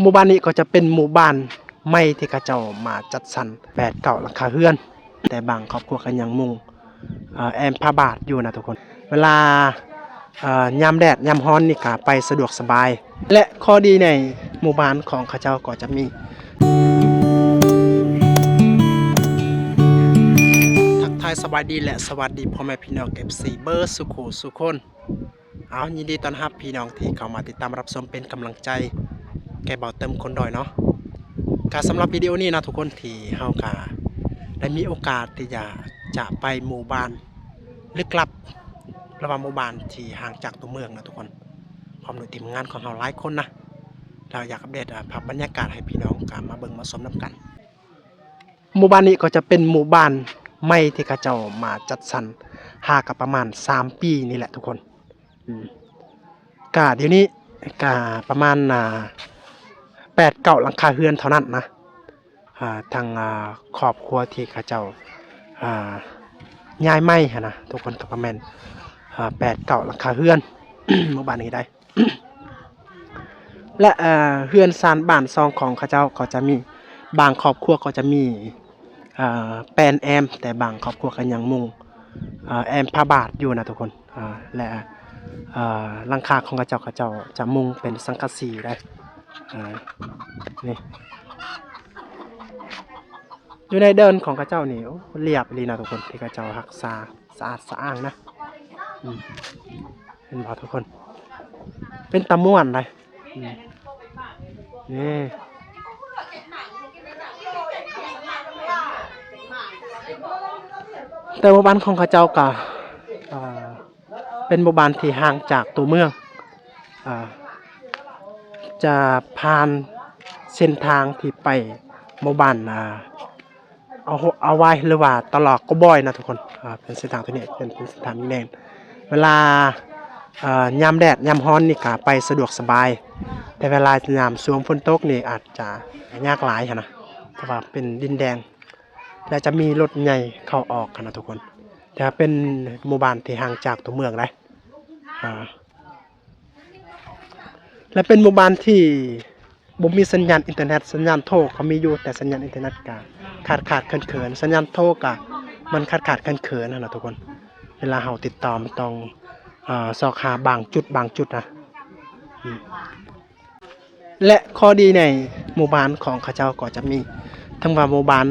หมู่บ้านนี้ก็จะเป็นหมู่บ้านใหม่ที่เขาเจ้ามาจัดสรร8-9หลังคาเรือนแต่บางครอบครัวก็ยังมุงแอมผ้าบาทอยู่นะทุกคนเวลายามแดดยามร้อนนี่ก็ไปสะดวกสบายและข้อดีในหมู่บ้านของเขาเจ้าก็จะมีทักทายสบายดีและสวัสดีพ่อแม่พี่น้อง FC เบอร์สุขุสุคนเอายินดีต้อนรับพี่น้องที่เข้ามาติดตามรับชมเป็นกำลังใจแก่เบาเติมคนดอยเนาะการสำหรับวิดีโอนี้นะทุกคนที่เฮาก็ได้มีโอกาสที่จะไปหมู่บ้านลึกลับระหว่างหมู่บ้านที่ห่างจากตัวเมืองนะทุกคนพร้อมด้วยทีมงานของเราหลายคนนะเราอยากอัปเดตภาพบรรยากาศให้พี่น้องกลับมาเบิ่งมาชมน้ำกันหมู่บ้านนี้ก็จะเป็นหมู่บ้านใหม่ที่เขาเจ้ามาจัดสรรหากับประมาณ3 ปีนี่แหละทุกคนกะเดี๋ยวนี้กะประมาณ8-9หลังคาเรือนเท่านั้นนะทางครอบครัวที่เขาเจ้าย้ายไม่นะทุกคนก็ประมาณ8-9หลังคาเรือน หมู่บ้านนี้ได้ และเรือนซานบ้านซองของเขาเจ้าก็จะมีบางครอบครัวก็จะมีแปลนแอมแต่บางครอบครัวก็ยังมุงแอมผ้าบาทอยู่นะทุกคนและหลังคาของเขาเจ้าจะมุงเป็นสังกะสีได้นี่อยู่ในเดินของเขาเจ้านี่เรียบเลยนะทุกคนที่เขาเจ้ารักษาสะอาดสะอ้างนะเห็นบ่ทุกคนเป็นตะม่วนเลยนี่แต่หมู่บ้านของเขาเจ้าก็เป็นหมู่บ้านที่ห่างจากตัวเมืองจะผ่านเส้นทางที่ไปหมู่บ้านเอาไว้หรือว่าตลอดก็บ่อยนะทุกคนเป็นเส้นทางตัวนี้เป็นเส้นทางนี้แน่เวลายามแดดยามร้อนนี่ก็ไปสะดวกสบายแต่เวลายามช่วงฝนตกนี่อาจจะยากหลายนะเพราะว่าเป็นดินแดงและจะมีรถใหญ่เข้าออกนะทุกคนแต่เป็นหมู่บ้านที่ห่างจากตัวเมืองเลยและเป็นหมู่บ้านที่บ่มีสัญญาณอินเทอร์เน็ตสัญญาณโทรก็มีอยู่แต่สัญญาณอินเทอร์เน็ตก็ขาดเขินสัญญาณโทรก็มันขาดเขินนะทุกคนเวลาเราติดต่อมันต้องสอบหาบางจุดนะและข้อดีในหมู่บ้านของเขาเจ้าก็จะมีทั้งว่าหมู่บ้าน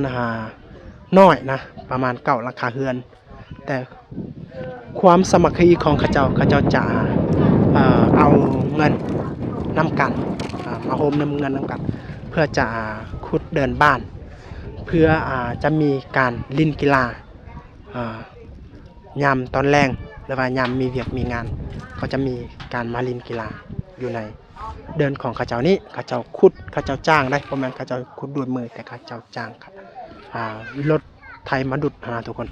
น้อยนะประมาณ9หลังคาเรือนแต่ความสามัคคีของเขาเจ้าจะเอาเงินนำกันมาโฮมนำเงินนำกันเพื่อจะขุดเดินบ้านเพื่อจะมีการเล่นกีฬายามตอนแรงหรือว่ายามมีเวียกมีงานก็จะมีการมาเล่นกีฬาอยู่ในเดินของเขาเจ้านี้เขาเจ้าขุดเขาเจ้าจ้างได้ประมาณเขาเจ้าขุดด้วยมือแต่เขาเจ้าจ้างรถไถมาดุดทุกคน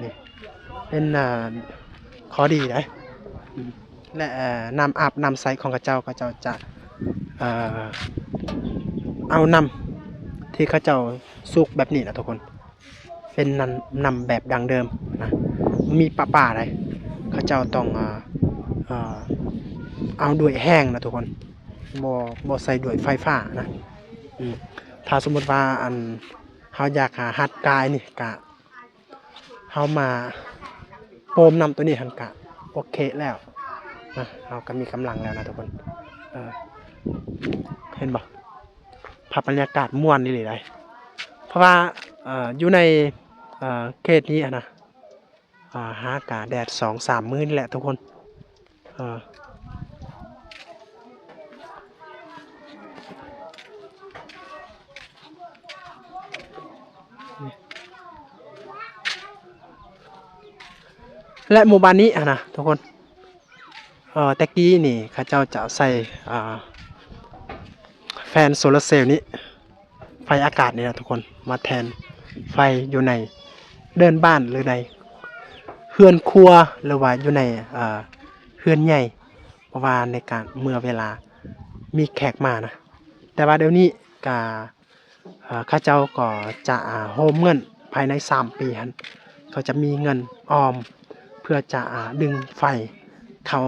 นี่เป็นข้อดีนะและน้ำอาบน้ำใสของเขาเจ้าจะเอาน้ำที่เขาเจ้าสุกแบบนี้นะทุกคนเป็นน้ำแบบดังเดิมนะมีป่าอะไรเขาเจ้าต้องเอาด้วยแห้งนะทุกคนบ่ใส่ด้วยไฟฟ้านะถ้าสมมติว่าเขาอยากหัดกายนี่กะเขามาโปมน้ำตัวนี้หันกะโอเคแล้วนะเราก็มีกำลังแล้วนะทุกคนเห็นบ่ภาพบรรยากาศม่วนนี่เลยได้เพราะว่าอยู่ในเขตนี้นะหากาแดด2-3 มื้อนี่แหละทุกคนและหมู่บ้านนี้นะทุกคนแต่กี้นี่เขาเจ้าจะใส่แฟนโซลาร์เซลล์นี้ไฟอากาศนี่นะทุกคนมาแทนไฟอยู่ในเดินบ้านหรือในเฮือนครัวหรือว่าอยู่ในเฮือนใหญ่เพราะว่าในการเมื่อเวลามีแขกมานะแต่ว่าเดี๋ยวนี้ข้าเจ้าก็จะโฮมเงินภายใน3 ปีเขาจะมีเงินออมเพื่อจะดึงไฟเขา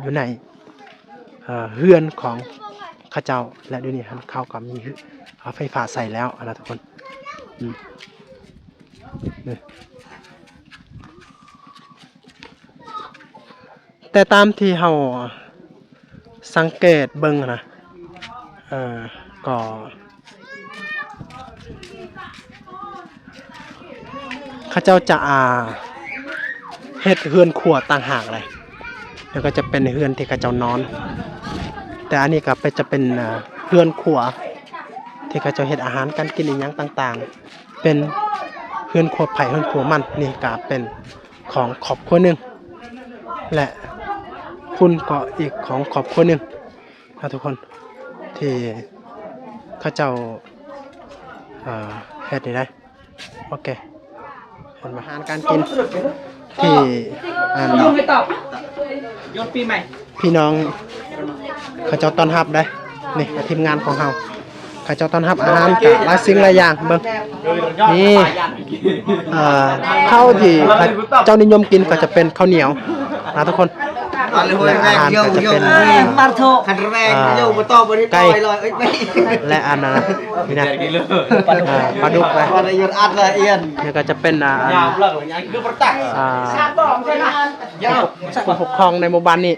อยู่ในเฮือนของ ข้าเจ้าและเดี๋ยวนี้เขาก็มีไฟฟ้าใส่แล้วนะทุกคนแต่ตามที่เราสังเกตเบิ่งนะก็ข้าเจ้าจะเฮ็ดเฮือนครัวต่างหากเลยแล้วก็จะเป็นเฮือนที่ข้าเจ้านอนแต่อันนี้ก็จะเป็นเฮือนครัวที่ข้าเจ้าเฮ็ดอาหารการกินอีหยังต่างๆเป็นเฮือนครัวไผ่เฮือนครัวมันนี่ก็เป็นของครอบครัวหนึงและคุณก็อีกของครอบครัวหนึงนะทุกคนที่ข้าเจ้าเฮ็ดได้โอเคเป็นอาหารการกินที่ยนปีใหม่พี่น้องเขาเจ้าต้อนรับได้นี่ทีมงานของเราเขาเจ้าต้อนรับอาหารกับหลายสิ่งหลายอย่างเบิ่งนี่ข้าวที่เจ้านิยมกินก็จะเป็นข้าวเหนียวนะทุกคนและอาหารก็จะเป็นไก่และอันนั้นนี่นะปลาดุกไปนี่ก็จะเป็นผู้ปกครองในหมู่บ้านนี้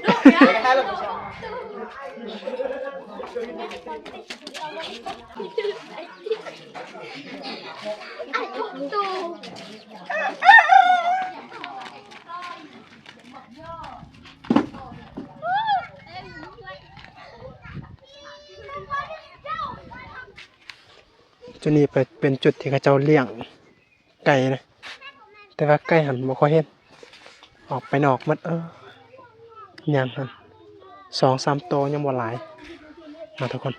จุดนี้เป็นจุดที่เขาเจ้าเลี้ยงไก่นะแต่ว่าไก่หันบ่ค่อยเห็นออกไปนอกมัดยังหัน2-3 ตัวยังบ่หลายนะทุกคน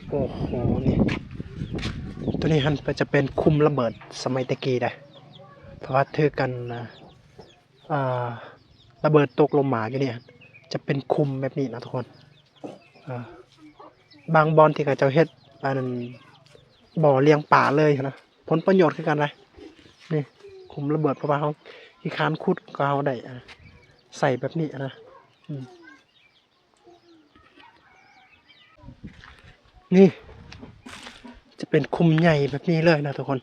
โอ้โหนี่ตัวนี้หันจะเป็นคุมระเบิดสมัยตะกี้ได้เพราะว่าถือกันระเบิดตกลงมาอยู่นี่จะเป็นคุมแบบนี้นะทุกคนบางบอนที่เขาเจ้าเฮ็ดอันนั้นบ่อเลี้ยงป่าเลยนะผลประโยชน์คือกันไรนี่คุมระเบิดเพราะว่าเขาอีคานขุดก็เขาได้ใส่แบบนี้นะนี่จะเป็นคุมใหญ่แบบนี้เลยนะทุกคน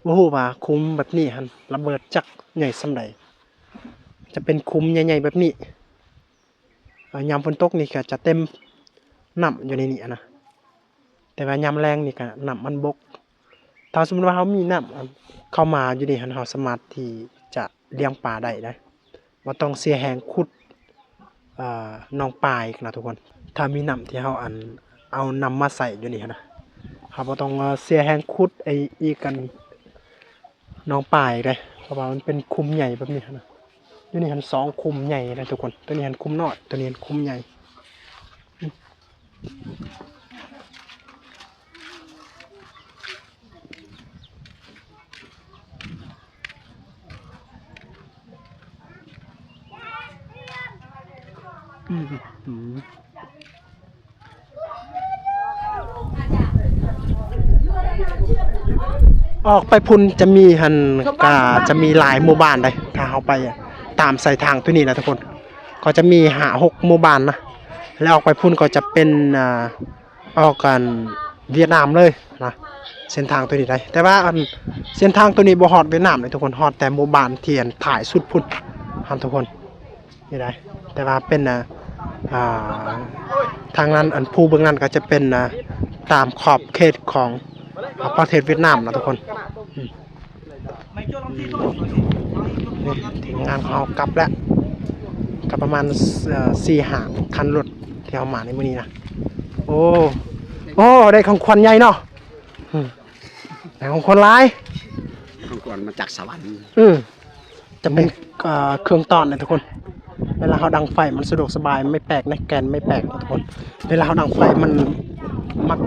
โอ้โหว่าคุมแบบนี้ฮันระเบิดจักใหญ่สำใดจะเป็นคุมใหญ่ๆแบบนี้ยามฝนตกนี่ก็จะเต็มน้ำอยู่ในนี้นะแต่ว่ายามแรงนี่ก็น้ำมันบกถ้าสมมติว่าเขามีน้ำเข้ามาอยู่นี่เขาสามารถที่จะเลี้ยงปลาได้นะว่าต้องเสียแหงขุดน้องปลาอีกนะทุกคนถ้ามีน้ำที่เขาเอานำมาใส่อยู่นี่นะเขาบ่ต้องเสียแหงขุดอีกกันน้องปลาอีกเลยเพราะว่ามันเป็นคุมใหญ่แบบนี้นะตัวนี้หัน2 คุมใหญ่นะทุกคนตัวนี้หันคุมน้อยตัวนี้หันคุมใหญ่ออกไปพุ่นจะมีจะมีหลายหมู่บ้านเลยถ้าเขาไปตามสายทางตัวนี้นะทุกคนก็จะมี5-6 หมู่บ้านนะแล้วออกไปพุ่นก็จะเป็นออกกันเวียดนามเลยนะเส้นทางตัวนี้ได้แต่ว่าเส้นทางตัวนี้บ่ฮอดเวียดนามเลยทุกคนฮอดแต่หมู่บ้านเทียนถ่ายสุดพุ่นทุกคนนี่ได้แต่ว่าเป็นทางนั้นภูเบื้องนั้นก็จะเป็นตามขอบเขตของประเทศเวียดนามนะทุกคนนี่ถึงงานของเรากลับแล้วกลับประมาณ4-5 คันรถที่เอามาในมื้อนี้นะโอ้ได้ของขวัญใหญ่เนาะได้ของขวัญหลายของขวัญมาจากสวรรค์จะเป็นเครื่องต้อนนะทุกคนเวลาเขาดังไฟมันสะดวกสบายไม่แปลกนะแกนไม่แปลกนะทุกคนเวลาเขาดังไฟมันมัก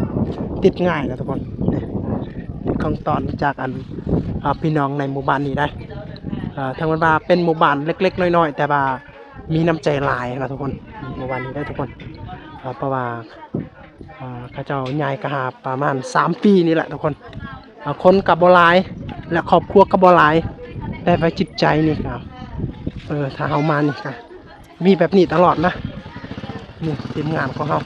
ติดง่ายนะทุกคนนี่เครื่องต้อนจากพี่น้องในหมู่บ้านนี้ได้ทั้งว่าเป็นหมู่บ้านเล็กๆน้อยๆแต่ว่ามีน้ำใจหลายนะทุกคนหมู่บ้านนี้ได้ทุกคนเพราะว่าเขาเจ้าใหญ่กะหาประมาณ3 ปีนี่แหละทุกคนคนกับบ่หลายและครอบครัวกับบ่หลายแต่ว่าจิตใจนี่ครับถ้าเฮามานี่ก็ มีแบบนี้ตลอดนะนี่ทีมงานของเรา